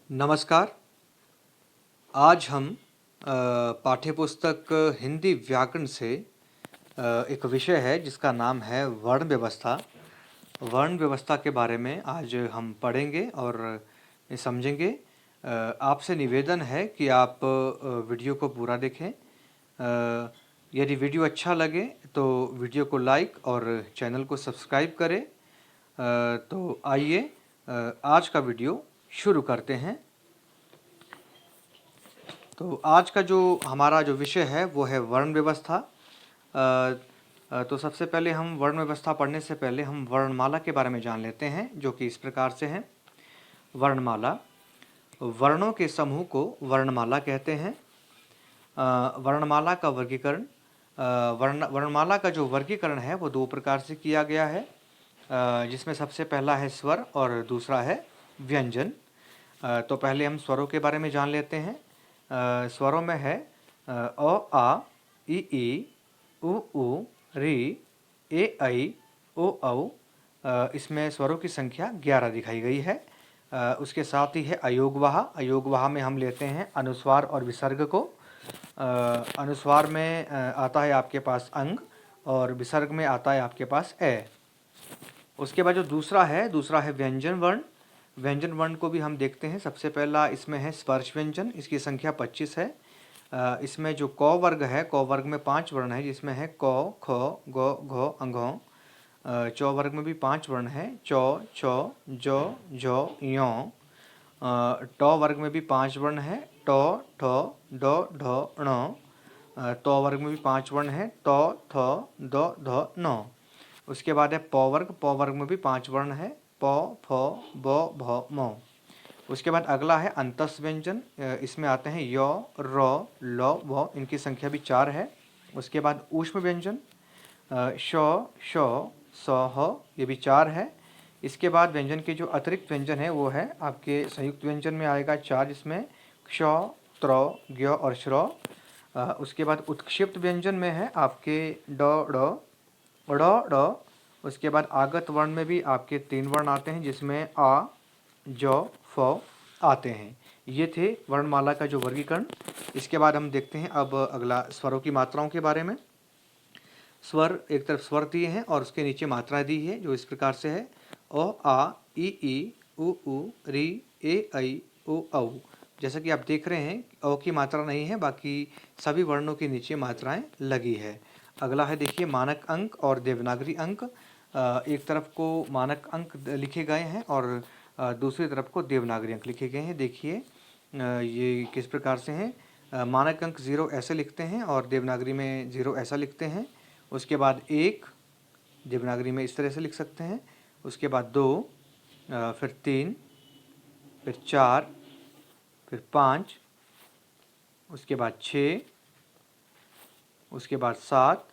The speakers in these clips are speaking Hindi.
नमस्कार। आज हम पाठ्यपुस्तक हिंदी व्याकरण से एक विषय है जिसका नाम है वर्ण व्यवस्था। वर्ण व्यवस्था के बारे में आज हम पढ़ेंगे और समझेंगे। आपसे निवेदन है कि आप वीडियो को पूरा देखें। यदि वीडियो अच्छा लगे तो वीडियो को लाइक और चैनल को सब्सक्राइब करें। तो आइए आज का वीडियो शुरू करते हैं। तो आज का जो हमारा जो विषय है वो है वर्ण व्यवस्था। तो सबसे पहले हम वर्ण व्यवस्था पढ़ने से पहले हम वर्णमाला के बारे में जान लेते हैं, जो कि इस प्रकार से है। वर्णमाला, वर्णों के समूह को वर्णमाला कहते हैं। वर्णमाला का वर्गीकरण, वर्णमाला का जो वर्गीकरण है वो दो प्रकार से किया गया है, जिसमें सबसे पहला है स्वर और दूसरा है व्यंजन। तो पहले हम स्वरों के बारे में जान लेते हैं। स्वरों में है अ, आ, ई, उ, री, ए, ऐ, ओ, औ। इसमें स्वरों की संख्या 11 दिखाई गई है। उसके साथ ही है अयोगवाह। अयोगवाह में हम लेते हैं अनुस्वार और विसर्ग को। अनुस्वार में आता है आपके पास अंग और विसर्ग में आता है आपके पास ए। उसके बाद जो दूसरा है व्यंजन वर्ण। व्यंजन वर्ण को भी हम देखते हैं। सबसे पहला इसमें है स्पर्श व्यंजन, इसकी संख्या 25 है। इसमें जो क वर्ग है, क वर्ग में 5 वर्ण है, जिसमें है क, ख, ग, घ, अंघ। च वर्ग में भी 5 वर्ण है, च, छ, ज, झ, ञ। ट वर्ग में भी 5 वर्ण है, ट, ठ, ड, ढ, ण। त वर्ग में भी 5 वर्ण है, त, थ, द, ध, न। उसके बाद है प वर्ग। प वर्ग में भी 5 वर्ण है, प, फ, ब, भ, म। उसके बाद अगला है अंतस व्यंजन। इसमें आते हैं य, र, ल, व। इनकी संख्या भी 4 है। उसके बाद ऊष्म व्यंजन श, श, स, ह, ये भी 4 है। इसके बाद व्यंजन के जो अतिरिक्त व्यंजन है वो है आपके संयुक्त व्यंजन में आएगा 4, जिसमें क्ष, त्र, ज्ञ और श्र। उसके बाद उत्क्षिप्त व्यंजन में है आपके ड, ड़, ड़। उसके बाद आगत वर्ण में भी आपके 3 वर्ण आते हैं, जिसमें आ, ज, फ आते हैं। ये थे वर्णमाला का जो वर्गीकरण। इसके बाद हम देखते हैं अब अगला स्वरों की मात्राओं के बारे में। स्वर, एक तरफ स्वर दिए हैं और उसके नीचे मात्राएं दी है, जो इस प्रकार से है अ, आ, ई, उ, री, ए, ऐ, ओ, औ। जैसा कि आप देख रहे हैं अ की मात्रा नहीं है, बाकी सभी वर्णों के नीचे मात्राएं लगी है। अगला है देखिए मानक अंक और देवनागरी अंक। एक तरफ को मानक अंक लिखे गए हैं और दूसरी तरफ को देवनागरी अंक लिखे गए हैं। देखिए ये किस प्रकार से हैं। मानक अंक 0 ऐसे लिखते हैं और देवनागरी में 0 ऐसा लिखते हैं। उसके बाद 1 देवनागरी में इस तरह से लिख सकते हैं। उसके बाद 2, फिर 3, फिर 4, फिर 5, उसके बाद 6, उसके बाद 7,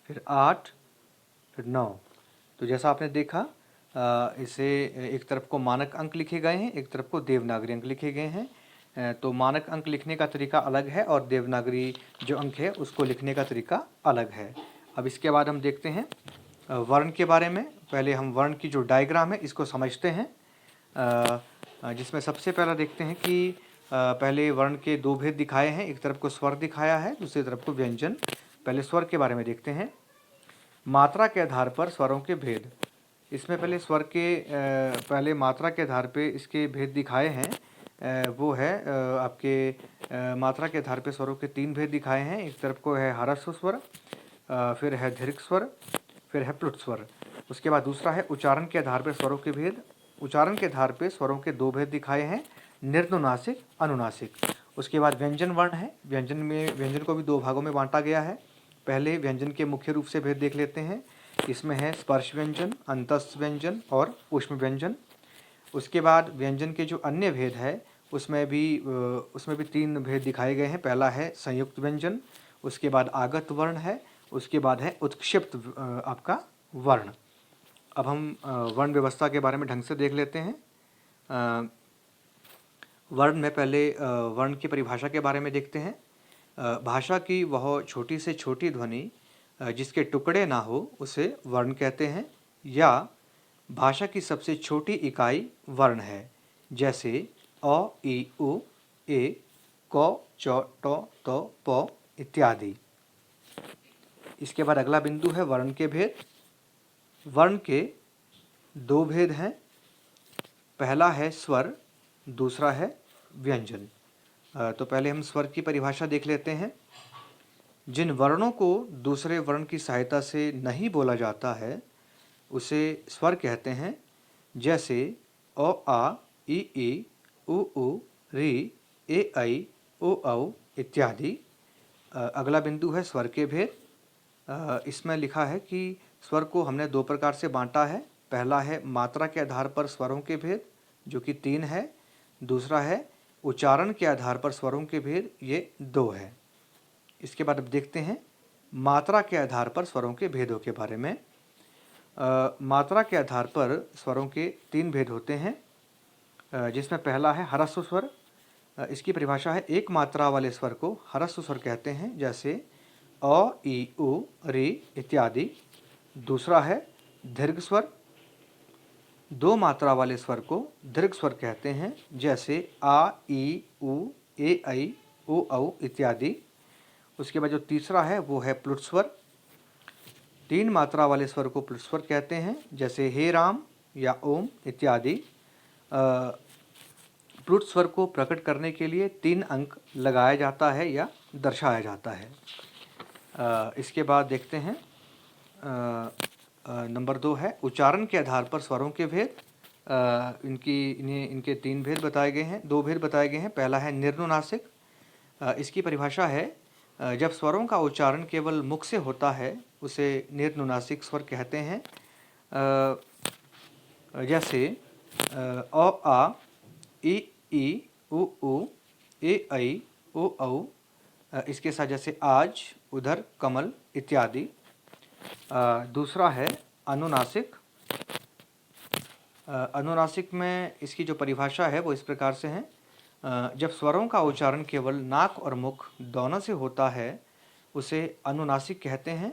फिर 8, फिर 9। तो जैसा आपने देखा इसे एक तरफ को मानक अंक लिखे गए हैं, एक तरफ को देवनागरी अंक लिखे गए हैं। तो मानक अंक लिखने का तरीका अलग है और देवनागरी जो अंक है उसको लिखने का तरीका अलग है। अब इसके बाद हम देखते हैं वर्ण के बारे में। पहले हम वर्ण की जो डायग्राम है इसको समझते हैं, जिसमें सबसे पहला देखते हैं कि पहले वर्ण के 2 भेद दिखाए हैं। एक तरफ को स्वर दिखाया है, दूसरी तरफ को व्यंजन। पहले स्वर के बारे में देखते हैं। मात्रा के आधार पर स्वरों के भेद। इसमें पहले स्वर के पहले मात्रा के आधार पे इसके भेद दिखाए हैं। वो है आपके मात्रा के आधार पे स्वरों के 3 भेद दिखाए हैं। एक तरफ को है ह्रस्व स्वर, फिर है दीर्घ स्वर, फिर है प्लुत स्वर। उसके बाद दूसरा है उच्चारण के आधार पर स्वरों के भेद। उच्चारण के आधार पे स्वरों के 2 भेद दिखाए हैं, निर्नुनासिक, अनुनासिक। उसके बाद व्यंजन वर्ण है। व्यंजन को भी 2 भागों में बांटा गया है। पहले व्यंजन के मुख्य रूप से भेद देख लेते हैं। इसमें है स्पर्श व्यंजन, अंतस व्यंजन और ऊष्म व्यंजन। उसके बाद व्यंजन के जो अन्य भेद है उसमें भी 3 भेद दिखाए गए हैं। पहला है संयुक्त व्यंजन, उसके बाद आगत वर्ण है, उसके बाद है उत्क्षिप्त आपका वर्ण। अब हम वर्ण व्यवस्था के बारे में ढंग से देख लेते हैं। वर्ण में पहले वर्ण की परिभाषा के बारे में देखते हैं। भाषा की वह छोटी से छोटी ध्वनि जिसके टुकड़े ना हो उसे वर्ण कहते हैं, या भाषा की सबसे छोटी इकाई वर्ण है। जैसे अ, इ, उ, ए, क, च, ट, त, प इत्यादि। इसके बाद अगला बिंदु है वर्ण के भेद। वर्ण के दो भेद हैं, पहला है स्वर, दूसरा है व्यंजन। तो पहले हम स्वर की परिभाषा देख लेते हैं। जिन वर्णों को दूसरे वर्ण की सहायता से नहीं बोला जाता है उसे स्वर कहते हैं, जैसे अ, आ, इ, उ, री, ए, ऐ, ओ, औ इत्यादि। अगला बिंदु है स्वर के भेद। इसमें लिखा है कि स्वर को हमने दो प्रकार से बांटा है। पहला है मात्रा के आधार पर स्वरों के भेद, जो कि 3 है। दूसरा है उच्चारण के आधार पर स्वरों के भेद, ये 2 है। इसके बाद अब देखते हैं मात्रा के आधार पर स्वरों के भेदों के बारे में। मात्रा के आधार पर स्वरों के 3 भेद होते हैं, जिसमें पहला है ह्रस्व स्वर। इसकी परिभाषा है एक मात्रा वाले स्वर को ह्रस्व स्वर कहते हैं, जैसे अ, इ, उ, री इत्यादि। दूसरा है दीर्घ स्वर। दो मात्रा वाले स्वर को दीर्घ स्वर कहते हैं, जैसे आ, इ, उ, ए, ऐ, ओ, औ इत्यादि। उसके बाद जो तीसरा है वो है प्लुत स्वर। 3 मात्रा वाले स्वर को प्लुत स्वर कहते हैं, जैसे हे राम या ओम इत्यादि। प्लुत स्वर को प्रकट करने के लिए 3 अंक लगाया जाता है या दर्शाया जाता है। इसके बाद देखते हैं नंबर 2 है उच्चारण के आधार पर स्वरों के भेद। इनके 3 भेद बताए गए हैं, 2 भेद बताए गए हैं। पहला है निर्नुनासिक। इसकी परिभाषा है जब स्वरों का उच्चारण केवल मुख से होता है उसे निर्नुनासिक स्वर कहते हैं, जैसे अ, आ, इ, उ, ए, ऐ, ओ, औ। इसके साथ जैसे आज, उधर, कमल इत्यादि। दूसरा है अनुनासिक। अनुनासिक में इसकी जो परिभाषा है वो इस प्रकार से है, जब स्वरों का उच्चारण केवल नाक और मुख दोनों से होता है उसे अनुनासिक कहते हैं।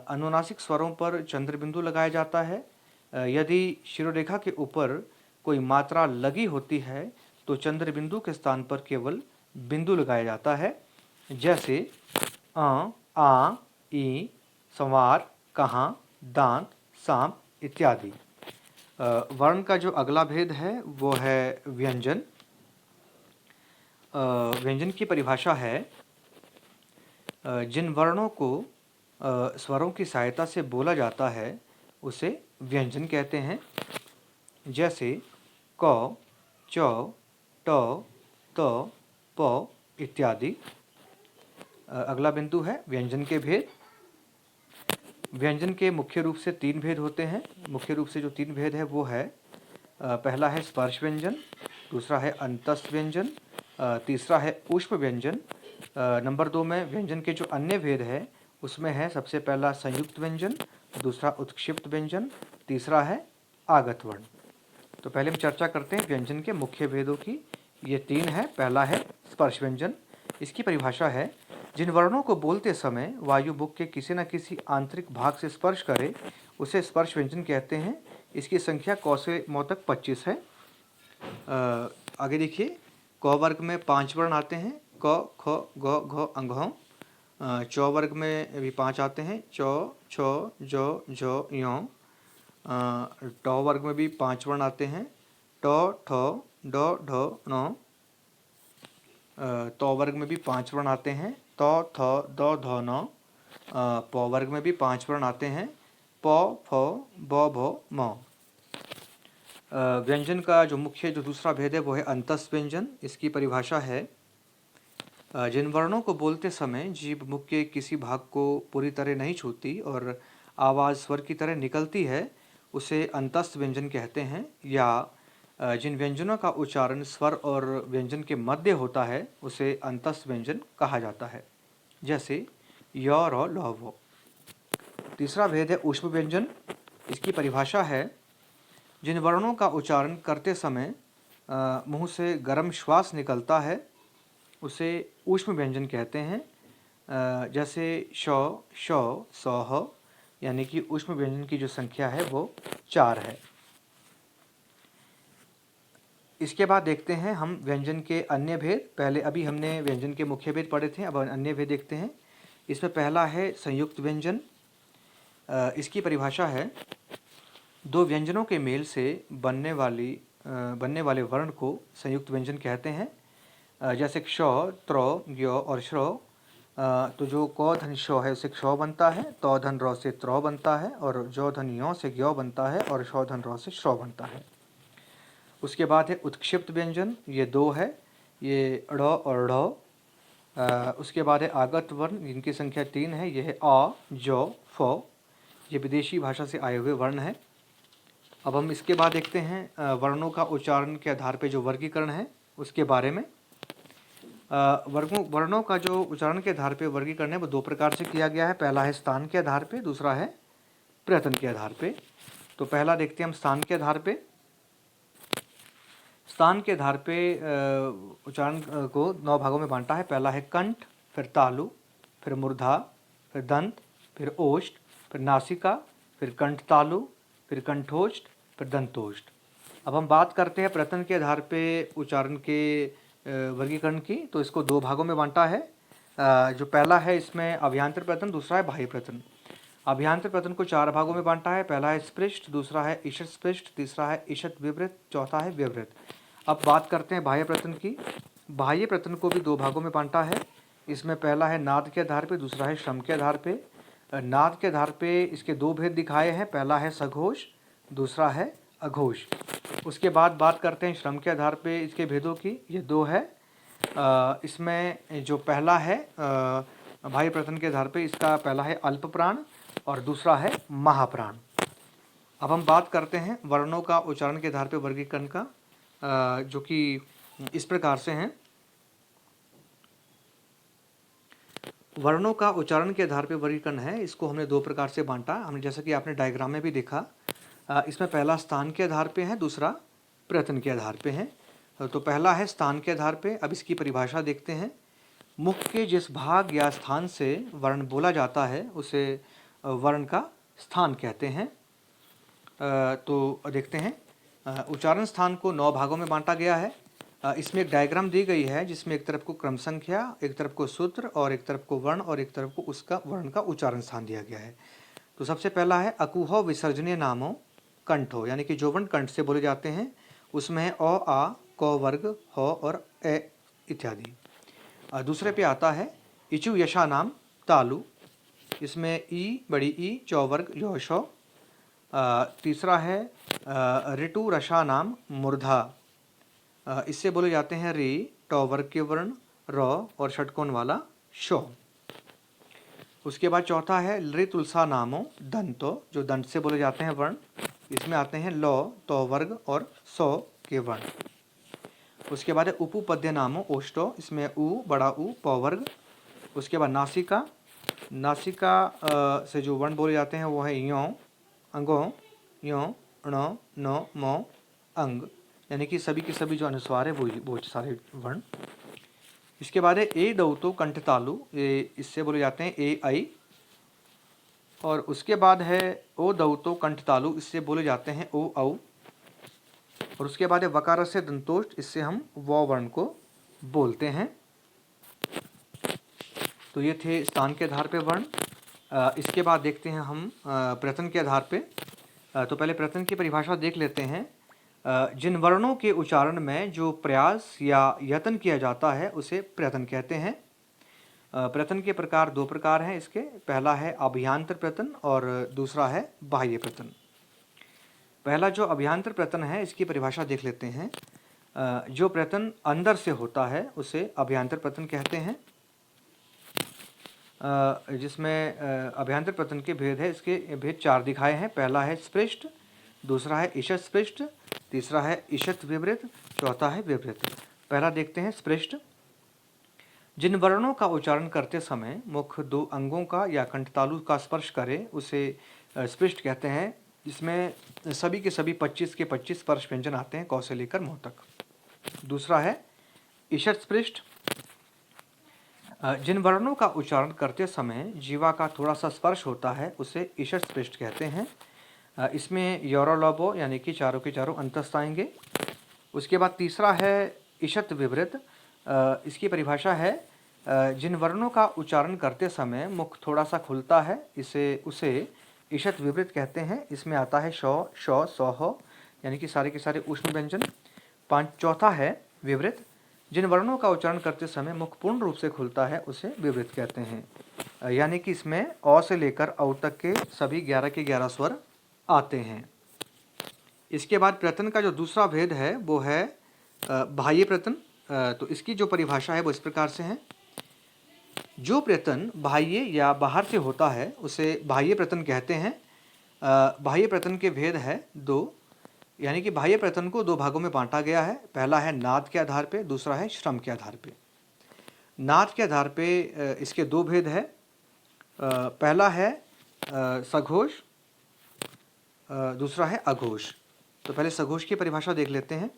अनुनासिक स्वरों पर चंद्र बिंदु लगाया जाता है। यदि शिरोरेखा के ऊपर कोई मात्रा लगी होती है तो चंद्र बिंदु के स्थान पर केवल बिंदु लगाया जाता है, जैसे अ, आ, इ, संवार, कहाँ, दांत, सांप इत्यादि। वर्ण का जो अगला भेद है वो है व्यंजन। व्यंजन की परिभाषा है जिन वर्णों को स्वरों की सहायता से बोला जाता है उसे व्यंजन कहते हैं, जैसे क, च, ट, त, प इत्यादि। अगला बिंदु है व्यंजन के भेद। व्यंजन के मुख्य रूप से 3 भेद होते हैं। मुख्य रूप से जो 3 भेद है वो है पहला है स्पर्श व्यंजन, दूसरा है अंतस्थ व्यंजन, तीसरा है ऊष्म व्यंजन। नंबर 2 में व्यंजन के जो अन्य भेद है उसमें है सबसे पहला संयुक्त व्यंजन, दूसरा उत्क्षिप्त व्यंजन, तीसरा है आगत वर्ण। तो पहले हम चर्चा करते हैं व्यंजन के मुख्य भेदों की। ये 3 है। पहला है स्पर्श व्यंजन। इसकी परिभाषा है जिन वर्णों को बोलते समय वायु मुख के किसी न किसी आंतरिक भाग से स्पर्श करे उसे स्पर्श व्यंजन कहते हैं। इसकी संख्या क से म तक 25 है। आगे देखिए, क वर्ग में 5 वर्ण आते हैं, क, ख, ग, घ, अंघ। च वर्ग में भी 5 आते हैं, च, छ, ज, झ, ञ। ट वर्ग में भी 5 वर्ण आते हैं, ट, ठ, ड, ढ, ण। त वर्ग में भी 5 वर्ण आते हैं, त, थ, द, ध, न। प वर्ग में भी 5 वर्ण आते हैं, प, फ, ब, भ, म। व्यंजन का जो मुख्य जो दूसरा भेद है वो है अंतस्थ व्यंजन। इसकी परिभाषा है जिन वर्णों को बोलते समय जीभ मुख के किसी भाग को पूरी तरह नहीं छूती और आवाज़ स्वर की तरह निकलती है उसे अंतस्थ व्यंजन कहते हैं, या जिन व्यंजनों का उच्चारण स्वर और व्यंजन के मध्य होता है उसे अंतस्थ व्यंजन कहा जाता है, जैसे य, र, ल, व। तीसरा भेद है ऊष्म व्यंजन। इसकी परिभाषा है जिन वर्णों का उच्चारण करते समय मुंह से गर्म श्वास निकलता है उसे ऊष्म व्यंजन कहते हैं, जैसे श, श, स, ह। यानी कि ऊष्म व्यंजन की जो संख्या है वो 4 है। इसके बाद देखते हैं हम व्यंजन के अन्य भेद। पहले अभी हमने व्यंजन के मुख्य भेद पढ़े थे, अब अन्य भेद देखते हैं। इसमें पहला है संयुक्त व्यंजन। इसकी परिभाषा है दो व्यंजनों के मेल से बनने वाले वर्ण को संयुक्त व्यंजन कहते हैं। जैसे क्ष, त्र, ज्ञ और श्रो। तो जो क धन श्रो है उससे क्ष बनता है, तो धन र से त्र बनता है, और जो धन य से ज्ञ बनता है, और शौ धन र से श्रो बनता है। उसके बाद है उत्क्षिप्त व्यंजन, ये दो है, ये ड़ और ढ़। उसके बाद है आगत वर्ण, जिनकी संख्या 3 है, ये है आ, ज, फ। ये विदेशी भाषा से आए हुए वर्ण हैं। अब हम इसके बाद देखते हैं वर्णों का उच्चारण के आधार पर जो वर्गीकरण है उसके बारे में। वर्णों का जो उच्चारण के आधार पर वर्गीकरण है वो दो प्रकार से किया गया है। पहला है स्थान के आधार पे, दूसरा है प्रयत्न के आधार पे। तो पहला देखते हैं हम स्थान के आधार पे। स्थान के आधार पे उच्चारण को 9 भागों में बांटा है। पहला है कंठ, फिर तालु, फिर मूर्धा, फिर दंत, फिर ओष्ठ, फिर नासिका, फिर कंठ तालु, फिर कंठोष्ठ, फिर दंतोष्ठ। अब हम बात करते हैं प्रयत्न के आधार पे उच्चारण के वर्गीकरण की। तो इसको 2 भागों में बांटा है। जो पहला है इसमें अभ्यांतर प्रयत्न, दूसरा है बाह्य प्रयत्न। अभ्यांतर प्रयत्न को 4 भागों में बांटा है। पहला है स्पृष्ट, दूसरा है ईषत् स्पृष्ट, तीसरा है ईषत् विवृत, चौथा है व्यवृत। अब बात करते हैं बाह्य प्रयत्न की। बाह्य प्रयत्न को भी 2 भागों में बांटा है। इसमें पहला है नाद के आधार पे, दूसरा है श्रम के आधार पे। नाद के आधार पे इसके 2 भेद दिखाए हैं। पहला है सघोष, दूसरा है अघोष। उसके बाद बात करते हैं श्रम के आधार पे इसके भेदों की। ये 2 है। इसमें जो पहला है बाह्य प्रयत्न के आधार पे, इसका पहला है अल्प प्राण और दूसरा है महाप्राण। अब हम बात करते हैं वर्णों का उच्चारण के आधार पे वर्गीकरण का, जो कि इस प्रकार से हैं। वर्णों का उच्चारण के आधार पे वर्गीकरण है, इसको हमने 2 प्रकार से बांटा। हमने जैसा कि आपने डायग्राम में भी देखा। इसमें पहला स्थान के आधार पे है, दूसरा प्रयत्न के आधार पे है। तो पहला है स्थान के आधार पे। अब इसकी परिभाषा देखते हैं। मुख के जिस भाग या स्थान से वर्ण बोला जाता है उसे वर्ण का स्थान कहते हैं। तो देखते हैं उच्चारण स्थान को 9 भागों में बांटा गया है। इसमें एक डायग्राम दी गई है जिसमें एक तरफ को क्रम संख्या, एक तरफ को सूत्र, और एक तरफ को वर्ण, और एक तरफ को उसका वर्ण का उच्चारण स्थान दिया गया है। तो सबसे पहला है अकुह विसर्जनीय नामों कंठो, यानी कि जो वर्ण कंठ से बोले जाते हैं उसमें है अ, आ, क वर्ग, ह और ए इत्यादि। दूसरे पे आता है इचु यशा नाम तालु, इसमें ई, बड़ी ई, चौवर्ग, योशो। तीसरा है ऋतु रशा नाम मूर्धा, इससे बोले जाते हैं री, टौ वर्ग के वर्ण, र और षटकोण वाला शो। उसके बाद चौथा है लृ तुलसा नामो दंतो, जो दंत से बोले जाते हैं वर्ण। इसमें आते हैं लो, तो वर्ग और सौ के वर्ण। उसके बाद है उपपद्य नामो ओष्टो, इसमें उ, बड़ा उ, प वर्ग। उसके बाद नासिका, नासिका से जो वर्ण बोले जाते हैं वो है यो, अंगो, यो, ण, न, मो, अंग, यानी कि सभी के सभी जो अनुस्वार है वो सारे वर्ण। इसके बाद है ए दौतो कंठ तालु, ये इससे बोले जाते हैं ए आई। और उसके बाद है ओ दौतो कंठ तालु, इससे बोले जाते हैं ओ औ। और उसके बाद है वकार से दंतोष्ठ, इससे हम व वर्ण को बोलते हैं। तो ये थे स्थान के आधार पे वर्ण। इसके बाद देखते हैं हम प्रयत्न के आधार पे। तो पहले प्रयत्न की परिभाषा देख लेते हैं। जिन वर्णों के उच्चारण में जो प्रयास या यत्न किया जाता है उसे प्रयत्न कहते हैं। प्रयत्न के प्रकार 2 प्रकार हैं इसके। पहला है अभ्यांतर प्रयत्न और दूसरा है बाह्य प्रयत्न। पहला जो अभ्यांतर प्रयत्न है इसकी परिभाषा देख लेते हैं। जो प्रयत्न अंदर से होता है उसे अभ्यांतर प्रयत्न कहते हैं। जिसमें अभ्यांतर प्रयत्न के भेद है, इसके भेद 4 दिखाए हैं। पहला है स्पृष्ट, दूसरा है ईषत् स्पृष्ट, तीसरा है ईषत् विवृत, चौथा है विवृत। पहला देखते हैं स्पृष्ट। जिन वर्णों का उच्चारण करते समय मुख 2 अंगों का या कंठतालु का स्पर्श करे उसे स्पृष्ट कहते हैं। जिसमें सभी के सभी 25 के 25 स्पर्श व्यंजन आते हैं, क से लेकर मुंह तक। दूसरा है ईषत् स्पृष्ट। जिन वर्णों का उच्चारण करते समय जीवा का थोड़ा सा स्पर्श होता है उसे ईषत् स्पृष्ट कहते हैं। इसमें योरोलोबो यानी कि चारों के चारों अंतस्थ आएंगे। उसके बाद तीसरा है ईषत् विवृत। इसकी परिभाषा है जिन वर्णों का उच्चारण करते समय मुख थोड़ा सा खुलता है इसे उसे ईषत् विवृत कहते हैं। इसमें आता है शौ, शौ, सौ, यानी कि सारे के सारे ऊष्म व्यंजन। चौथा है विवृत, जिन वर्णों का उच्चारण करते समय मुख पूर्ण रूप से खुलता है उसे विवृत कहते हैं, यानी कि इसमें अ से लेकर औ तक के सभी 11 के 11 स्वर आते हैं। इसके बाद प्रयत्न का जो दूसरा भेद है वो है बाह्य प्रयत्न। तो इसकी जो परिभाषा है वो इस प्रकार से है, जो प्रयत्न बाह्य या बाहर से होता है उसे बाह्य प्रयत्न कहते हैं। बाह्य प्रयत्न के भेद है दो, यानी कि बाह्य प्रयत्न को दो भागों में बांटा गया है। पहला है नाद के आधार पे, दूसरा है श्रम के आधार पे। नाद के आधार पे इसके दो भेद है। पहला है सघोष, दूसरा है अघोष। तो पहले सघोष की परिभाषा देख लेते हैं।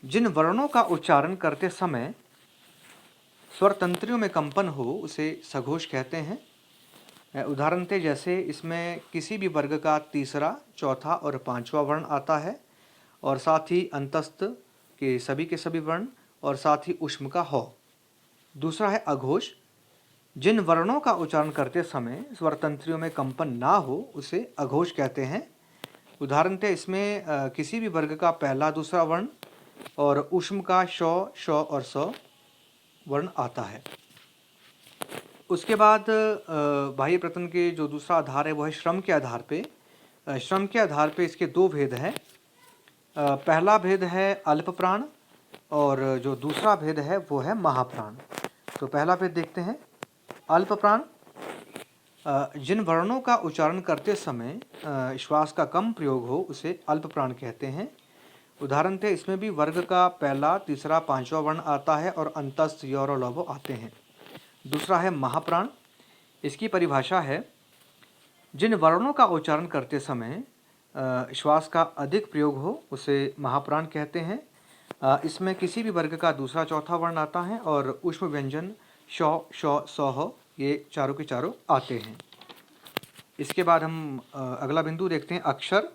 जिन वर्णों का उच्चारण करते समय स्वर तंत्रियों में कंपन हो उसे सघोष कहते हैं। उदाहरण थे जैसे इसमें किसी भी वर्ग का तीसरा, चौथा और पांचवा वर्ण आता है, और साथ ही अंतस्थ के सभी वर्ण, और साथ ही ऊष्म का हो। दूसरा है अघोष, जिन वर्णों का उच्चारण करते समय स्वर तंत्रियों में कंपन ना हो उसे अघोष कहते हैं। उदाहरण थे इसमें किसी भी वर्ग का पहला, दूसरा वर्ण और ऊष्म का शौ, शौ और सौ वर्ण आता है। उसके बाद बाह्य प्रयत्न के जो दूसरा आधार है वो है श्रम के आधार पे। श्रम के आधार पे इसके दो भेद हैं। पहला भेद है अल्प प्राण और जो दूसरा भेद है वो है महाप्राण। तो पहला भेद देखते हैं। अल्प प्राण, जिन वर्णों का उच्चारण करते समय श्वास का कम प्रयोग हो उसे अल्प प्राण कहते हैं। उदाहरण थे इसमें भी वर्ग का पहला, तीसरा, पांचवा वर्ण आता है और अंतस्थ, यौर और लघु आते हैं। दूसरा है महाप्राण। इसकी परिभाषा है जिन वर्णों का उच्चारण करते समय श्वास का अधिक प्रयोग हो उसे महाप्राण कहते हैं। इसमें किसी भी वर्ग का दूसरा, चौथा वर्ण आता है और ऊष्म व्यंजन शौ, शौ, सौ ये चारों के चारों आते हैं। इसके बाद हम अगला बिंदु देखते हैं अक्षर।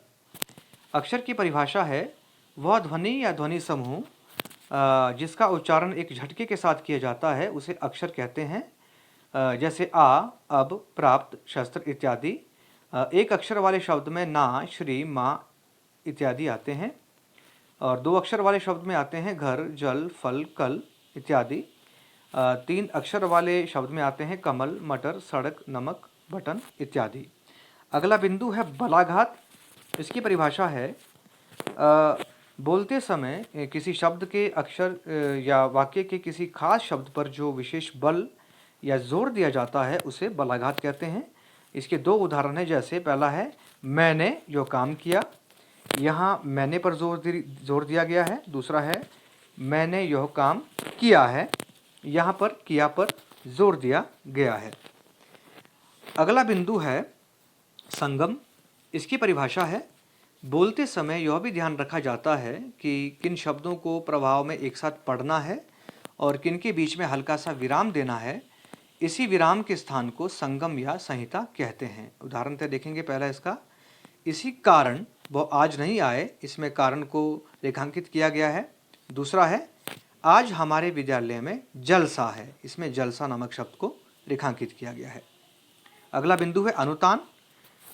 अक्षर की परिभाषा है वह ध्वनि या ध्वनि समूह जिसका उच्चारण एक झटके के साथ किया जाता है उसे अक्षर कहते हैं। जैसे आ, अब, प्राप्त, शस्त्र इत्यादि। एक अक्षर वाले शब्द में ना, श्री, माँ इत्यादि आते हैं, और दो अक्षर वाले शब्द में आते हैं घर, जल, फल, कल इत्यादि। तीन अक्षर वाले शब्द में आते हैं कमल, मटर, सड़क, नमक, बटन इत्यादि। अगला बिंदु है बलाघात। इसकी परिभाषा है बोलते समय किसी शब्द के अक्षर या वाक्य के किसी खास शब्द पर जो विशेष बल या जोर दिया जाता है उसे बलाघात कहते हैं। इसके दो उदाहरण हैं, जैसे पहला है मैंने जो काम किया, यहाँ मैंने पर जोर दिया गया है। दूसरा है मैंने यह काम किया है, यहाँ पर किया पर जोर दिया गया है। अगला बिंदु है संगम। इसकी परिभाषा है बोलते समय यह भी ध्यान रखा जाता है कि किन शब्दों को प्रभाव में एक साथ पढ़ना है और किन के बीच में हल्का सा विराम देना है। इसी विराम के स्थान को संगम या संहिता कहते हैं। उदाहरण से देखेंगे, पहला इसका इसी कारण वो आज नहीं आए, इसमें कारण को रेखांकित किया गया है। दूसरा है आज हमारे विद्यालय में जलसा है, इसमें जलसा नामक शब्द को रेखांकित किया गया है। अगला बिंदु है अनुतान।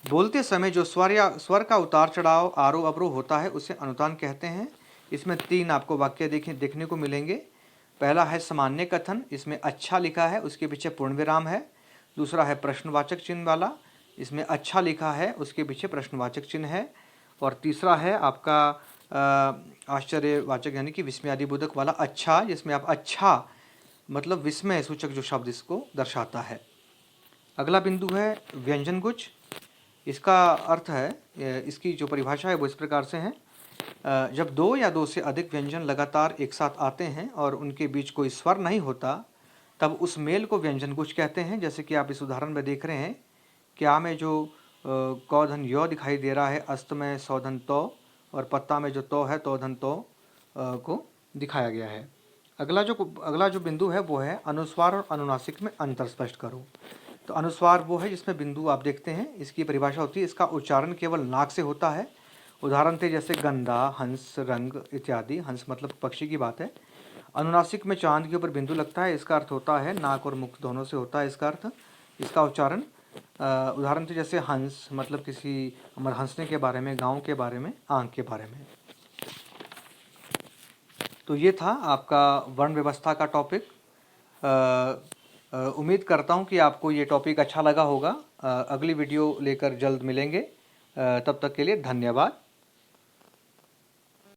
बोलते समय जो स्वर का उतार चढ़ाव, आरोह अवरोह होता है उसे अनुतान कहते हैं। इसमें तीन आपको वाक्य देखने को मिलेंगे। पहला है सामान्य कथन, इसमें अच्छा लिखा है, उसके पीछे पूर्ण विराम है। दूसरा है प्रश्नवाचक चिन्ह वाला, इसमें अच्छा लिखा है, उसके पीछे प्रश्नवाचक चिन्ह है। और तीसरा है आपका आश्चर्यवाचक यानी कि विस्मयादिबोधक वाला अच्छा, जिसमें आप अच्छा मतलब विस्मय सूचक जो शब्द इसको दर्शाता है। अगला बिंदु है व्यंजनगुच्छ। इसका अर्थ है, इसकी जो परिभाषा है वो इस प्रकार से है, जब दो या दो से अधिक व्यंजन लगातार एक साथ आते हैं और उनके बीच कोई स्वर नहीं होता तब उस मेल को व्यंजनगुच्छ कहते हैं। जैसे कि आप इस उदाहरण में देख रहे हैं, क्या में जो कौधन यो दिखाई दे रहा है, अस्त में सौधन तो, और पत्ता में जो तो है तोधन तो को दिखाया गया है। अगला जो बिंदु है वो है अनुस्वार और अनुनासिक में अंतर स्पष्ट करो। तो अनुस्वार वो है जिसमें बिंदु आप देखते हैं, इसकी परिभाषा होती है इसका उच्चारण केवल नाक से होता है उदाहरण थे जैसे गंदा, हंस, रंग इत्यादि। हंस मतलब पक्षी की बात है। अनुनासिक में चांद के ऊपर बिंदु लगता है, इसका अर्थ होता है नाक और मुख दोनों से होता है इसका अर्थ। इसका उच्चारण उदाहरण थे जैसे हंस मतलब किसी हमारे हंसने के बारे में, गाँव के बारे में, आंख के बारे में। तो ये था आपका वर्ण व्यवस्था का टॉपिक। उम्मीद करता हूँ कि आपको ये टॉपिक अच्छा लगा होगा। अगली वीडियो लेकर जल्द मिलेंगे। तब तक के लिए धन्यवाद।